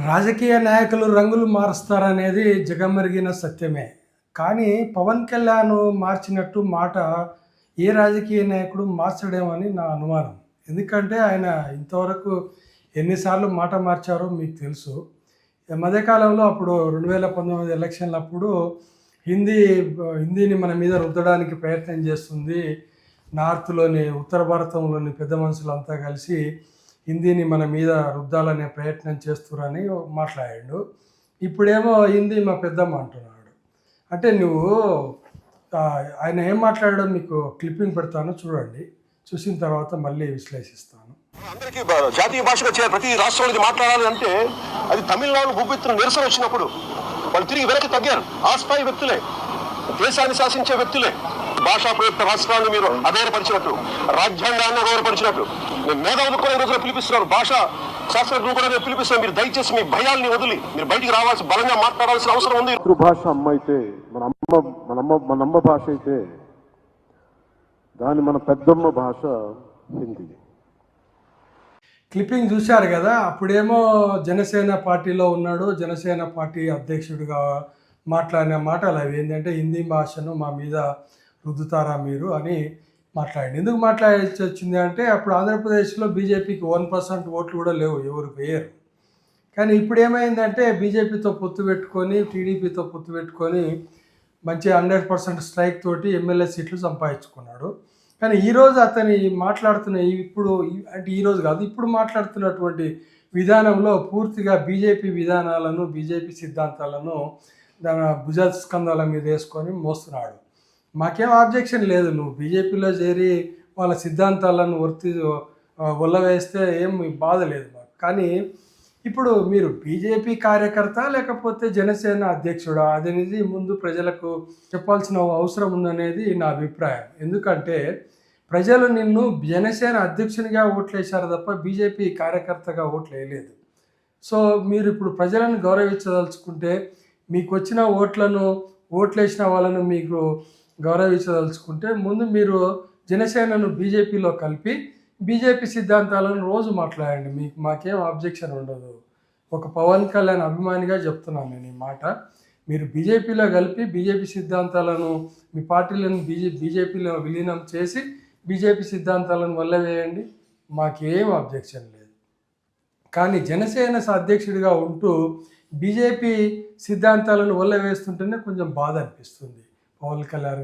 రాజకీయ నాయకులు రంగులు మారుస్తారనేది జగమెరిగిన సత్యమే. కానీ పవన్ కళ్యాణ్ మార్చినట్టు మాట ఏ రాజకీయ నాయకుడు మార్చడేమని నా అనుమానం. ఎందుకంటే ఆయన ఇంతవరకు ఎన్నిసార్లు మాట మార్చారో మీకు తెలుసు. ఈ మధ్యకాలంలో అప్పుడు 2019 ఎలక్షన్లప్పుడు హిందీని మన మీద రుద్దడానికి ప్రయత్నం చేస్తుంది. నార్త్‌లోని ఉత్తర భారతంలోని పెద్ద మనుషులంతా కలిసి హిందీని మన మీద రుద్దాలనే ప్రయత్నం చేస్తురని మాట్లాడాడు. ఇప్పుడేమో హిందీ మా పెద్దమ్మ అంటున్నాడు. అంటే నువ్వు ఆయన ఏం మాట్లాడాడో మీకు క్లిప్పింగ్ పెడతాను చూడండి. చూసిన తర్వాత మళ్ళీ విశ్లేషిస్తాను. అందరికీ జాతీయ భాషగా ప్రతి రాష్ట్రంలో మాట్లాడాలి అంటే అది తమిళనాడు భూపెత్తున నిరసన వచ్చినప్పుడు వాళ్ళు తిరిగి వెనక్కి తగ్గారు. ఆ స్థాయి వ్యక్తులే, దేశాన్ని శాసించే వ్యక్తులే భాషా ప్రయుక్త రాష్ట్రాన్ని మీరు అధైర్యపరిచినట్టు, రాజ్యాంగాన్ని అగౌరవపరిచినట్టు మేధావులు కూడా ఈ రోజున పిలిపిస్తున్నారు. భాషా శాస్త్రజ్ఞులు కూడా పిలిపిస్తున్నారు. మీరు దయచేసి మీ భయాల్ని వదిలి మీరు బయటికి రావాల్సి, బలంగా మాట్లాడాల్సిన అవసరం ఉంది. మాతృభాష అమ్మ అయితే మన అమ్మ భాష అయితే దాని మన పెద్దమ్మ భాష హిందీ. క్లిప్పింగ్ చూశారు కదా. అప్పుడేమో జనసేన పార్టీలో ఉన్నాడు. జనసేన పార్టీ అధ్యక్షుడిగా మాట్లాడిన మాటలు అవి ఏంటంటే హిందీ భాషను మా మీద రుద్దుతారా మీరు అని మాట్లాడి. ఎందుకు మాట్లాడాల్సి వచ్చింది అంటే అప్పుడు ఆంధ్రప్రదేశ్లో బీజేపీకి 1% ఓట్లు కూడా లేవు, ఎవరు వేయరు. కానీ ఇప్పుడు ఏమైందంటే బీజేపీతో పొత్తు పెట్టుకొని, టీడీపీతో పొత్తు పెట్టుకొని మంచి 100% స్ట్రైక్ తోటి ఎమ్మెల్యే సీట్లు సంపాదించుకున్నాడు. కానీ ఈరోజు అతని మాట్లాడుతున్న ఈరోజు కాదు, ఇప్పుడు మాట్లాడుతున్నటువంటి విధానంలో పూర్తిగా బీజేపీ విధానాలను, బీజేపీ సిద్ధాంతాలను దాని భుజస్కంధాల మీద వేసుకొని మోస్తున్నాడు. మాకేం ఆబ్జెక్షన్ లేదు, నువ్వు బీజేపీలో చేరి వాళ్ళ సిద్ధాంతాలను ఉల్లవేస్తే ఏం బాధ లేదు మాకు. కానీ ఇప్పుడు మీరు బీజేపీ కార్యకర్త లేకపోతే జనసేన అధ్యక్షుడా అనేది ముందు ప్రజలకు చెప్పాల్సిన అవసరం ఉందనేది నా అభిప్రాయం. ఎందుకంటే ప్రజలు నిన్ను జనసేన అధ్యక్షునిగా ఓట్లేశారు తప్ప బీజేపీ కార్యకర్తగా ఓట్లు వేయలేదు. సో మీరు ఇప్పుడు ప్రజలను గౌరవించదలుచుకుంటే, మీకు వచ్చిన ఓట్లేసిన వాళ్ళను మీకు గౌరవించదలుచుకుంటే ముందు మీరు జనసేనను బీజేపీలో కలిపి బీజేపీ సిద్ధాంతాలను రోజు మాట్లాడండి. మాకేం అబ్జెక్షన్ ఉండదు. ఒక పవన్ కళ్యాణ్ అభిమానిగా చెప్తున్నాను నేను ఈ మాట. మీరు బీజేపీలో కలిపి బీజేపీ సిద్ధాంతాలను, మీ పార్టీలను బీజేపీలో విలీనం చేసి బీజేపీ సిద్ధాంతాలను వల్లవేయండి, మాకేం అబ్జెక్షన్ లేదు. కానీ జనసేన అధ్యక్షుడిగా ఉంటూ బీజేపీ సిద్ధాంతాలను వల్లవేస్తుంటేనే కొంచెం బాధ అనిపిస్తుంది పవన్ కళ్యాణ్.